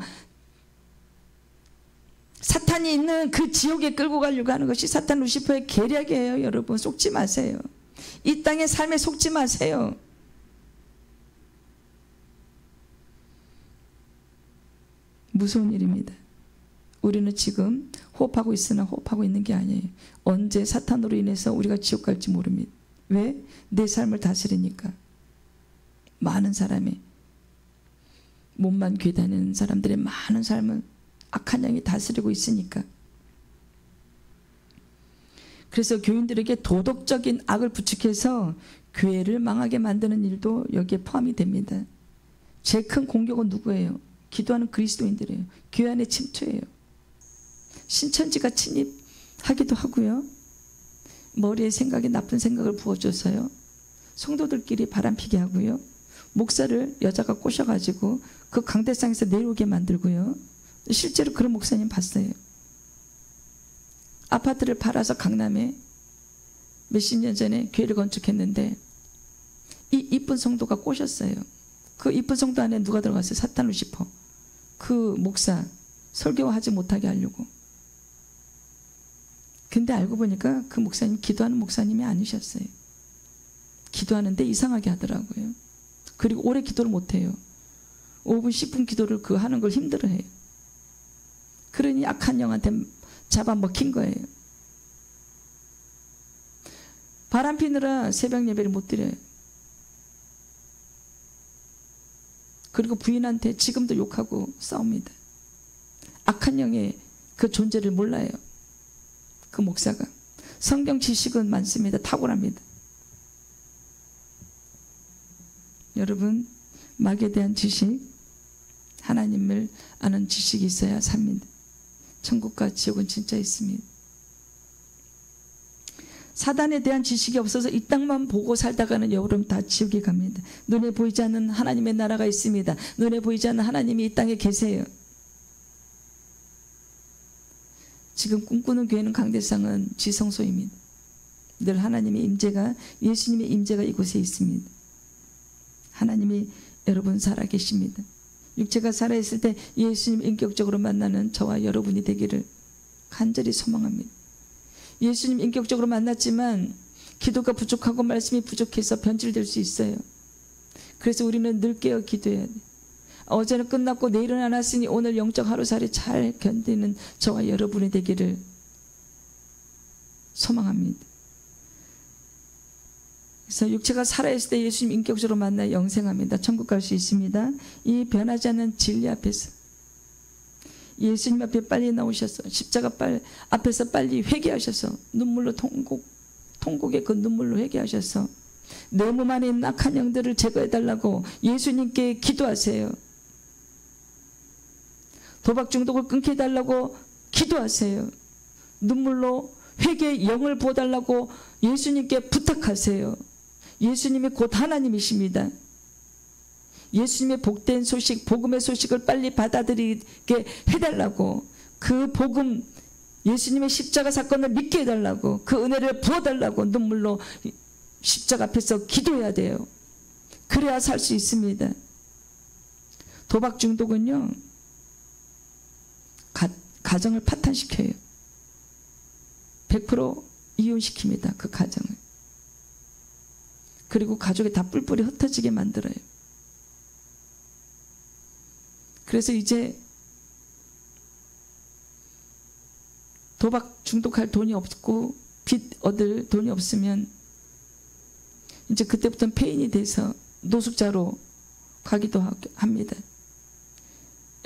사탄이 있는 그 지옥에 끌고 가려고 하는 것이 사탄 루시퍼의 계략이에요. 여러분 속지 마세요. 이 땅의 삶에 속지 마세요. 무서운 일입니다. 우리는 지금 호흡하고 있으나 호흡하고 있는 게 아니에요. 언제 사탄으로 인해서 우리가 지옥 갈지 모릅니다. 왜? 내 삶을 다스리니까. 많은 사람이, 몸만 괴다니는 사람들의 많은 삶을 악한 영이 다스리고 있으니까. 그래서 교인들에게 도덕적인 악을 부추겨서 교회를 망하게 만드는 일도 여기에 포함이 됩니다. 제일 큰 공격은 누구예요? 기도하는 그리스도인들이에요. 교회 안에 침투예요. 신천지가 침입하기도 하고요. 머리에 생각에 나쁜 생각을 부어줘서요. 성도들끼리 바람피게 하고요. 목사를 여자가 꼬셔가지고 그 강대상에서 내려오게 만들고요. 실제로 그런 목사님 봤어요. 아파트를 팔아서 강남에 몇십 년 전에 교회를 건축했는데 이 이쁜 성도가 꼬셨어요. 그 이쁜 성도 안에 누가 들어갔어요? 사탄 루시퍼. 그 목사 설교하지 못하게 하려고. 근데 알고 보니까 그 목사님 기도하는 목사님이 아니셨어요. 기도하는데 이상하게 하더라고요. 그리고 오래 기도를 못해요. 5분 10분 기도를 그 하는 걸 힘들어해요. 그러니 악한 영한테 잡아먹힌 거예요. 바람 피느라 새벽 예배를 못 드려요. 그리고 부인한테 지금도 욕하고 싸웁니다. 악한 영의 그 존재를 몰라요. 그 목사가. 성경 지식은 많습니다. 탁월합니다. 여러분, 마귀에 대한 지식, 하나님을 아는 지식이 있어야 삽니다. 천국과 지옥은 진짜 있습니다. 사단에 대한 지식이 없어서 이 땅만 보고 살다가는 여러분 다 지옥에 갑니다. 눈에 보이지 않는 하나님의 나라가 있습니다. 눈에 보이지 않는 하나님이 이 땅에 계세요. 지금 꿈꾸는 교회는 강대상은 지성소입니다. 늘 하나님의 임재가, 예수님의 임재가 이곳에 있습니다. 하나님이 여러분 살아계십니다. 육체가 살아있을 때 예수님 인격적으로 만나는 저와 여러분이 되기를 간절히 소망합니다. 예수님 인격적으로 만났지만 기도가 부족하고 말씀이 부족해서 변질될 수 있어요. 그래서 우리는 늘 깨어 기도해야 돼요. 어제는 끝났고 내일은 안 왔으니 오늘 영적 하루살이 잘 견디는 저와 여러분이 되기를 소망합니다. 그래서 육체가 살아있을 때 예수님 인격적으로 만나 영생합니다. 천국 갈 수 있습니다. 이 변하지 않는 진리 앞에서 예수님 앞에 빨리 나오셔서 십자가 앞에서 빨리 회개하셔서 눈물로 통곡의 그 눈물로 회개하셔서 내 몸 안에 있는 악한 영들을 제거해달라고 예수님께 기도하세요. 도박 중독을 끊게 해달라고 기도하세요. 눈물로 회개의 영을 부어달라고 예수님께 부탁하세요. 예수님이 곧 하나님이십니다. 예수님의 복된 소식, 복음의 소식을 빨리 받아들이게 해달라고, 그 복음, 예수님의 십자가 사건을 믿게 해달라고, 그 은혜를 부어달라고 눈물로 십자가 앞에서 기도해야 돼요. 그래야 살 수 있습니다. 도박 중독은요, 가정을 파탄시켜요. 100% 이혼시킵니다. 그 가정을. 그리고 가족이 다 뿔뿔이 흩어지게 만들어요. 그래서 이제 도박 중독할 돈이 없고 빚 얻을 돈이 없으면 이제 그때부터는 폐인이 돼서 노숙자로 가기도 합니다.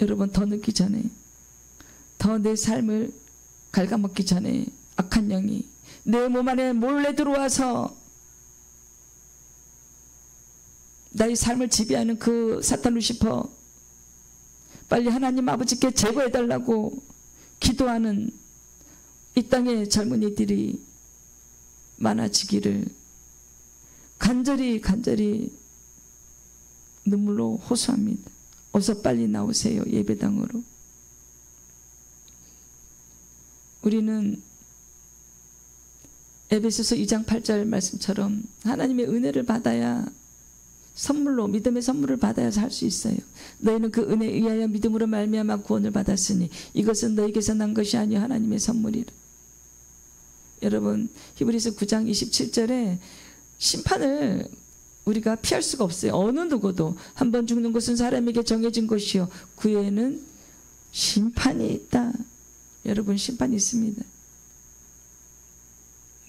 여러분, 더 늦기 전에, 더 내 삶을 갉아먹기 전에 악한 영이 내 몸 안에 몰래 들어와서 나의 삶을 지배하는 그 사탄 루시퍼, 빨리 하나님 아버지께 제거해달라고 기도하는 이 땅의 젊은이들이 많아지기를 간절히 눈물로 호소합니다. 어서 빨리 나오세요, 예배당으로. 우리는 에베소서 2장 8절 말씀처럼 하나님의 은혜를 받아야, 선물로, 믿음의 선물을 받아야 살 수 있어요. 너희는 그 은혜에 의하여 믿음으로 말미암아 구원을 받았으니 이것은 너희에게서 난 것이 아니요 하나님의 선물이라. 여러분, 히브리서 9장 27절에 심판을 우리가 피할 수가 없어요. 어느 누구도. 한 번 죽는 것은 사람에게 정해진 것이요 그 후에는 심판이 있다. 여러분, 심판이 있습니다.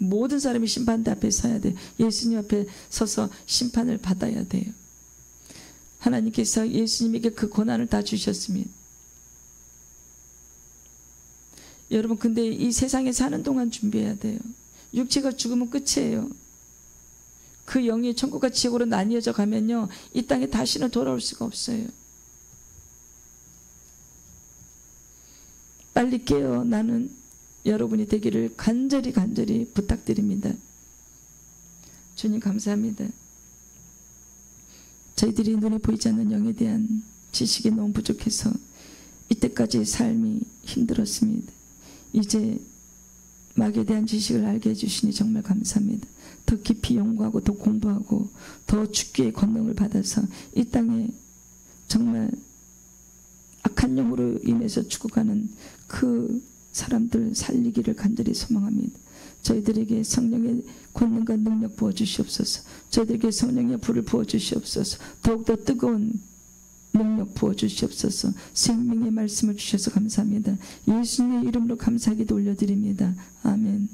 모든 사람이 심판대 앞에 서야 돼요. 예수님 앞에 서서 심판을 받아야 돼요. 하나님께서 예수님에게 그 고난을 다 주셨습니다. 여러분, 근데 이 세상에 사는 동안 준비해야 돼요. 육체가 죽으면 끝이에요. 그 영이 천국과 지옥으로 나뉘어져 가면요, 이 땅에 다시는 돌아올 수가 없어요. 빨리 깨어나는 여러분이 되기를 간절히 부탁드립니다. 주님, 감사합니다. 저희들이 눈에 보이지 않는 영에 대한 지식이 너무 부족해서 이때까지 삶이 힘들었습니다. 이제 마귀에 대한 지식을 알게 해주시니 정말 감사합니다. 더 깊이 연구하고 더 공부하고 더 죽기의 권능을 받아서 이 땅에 정말 악한 영으로 인해서 죽어가는 그 사람들 살리기를 간절히 소망합니다. 저희들에게 성령의 권능과 능력 부어주시옵소서. 저희들에게 성령의 불을 부어주시옵소서. 더욱더 뜨거운 능력 부어주시옵소서. 생명의 말씀을 주셔서 감사합니다. 예수님의 이름으로 감사하기도 올려드립니다. 아멘.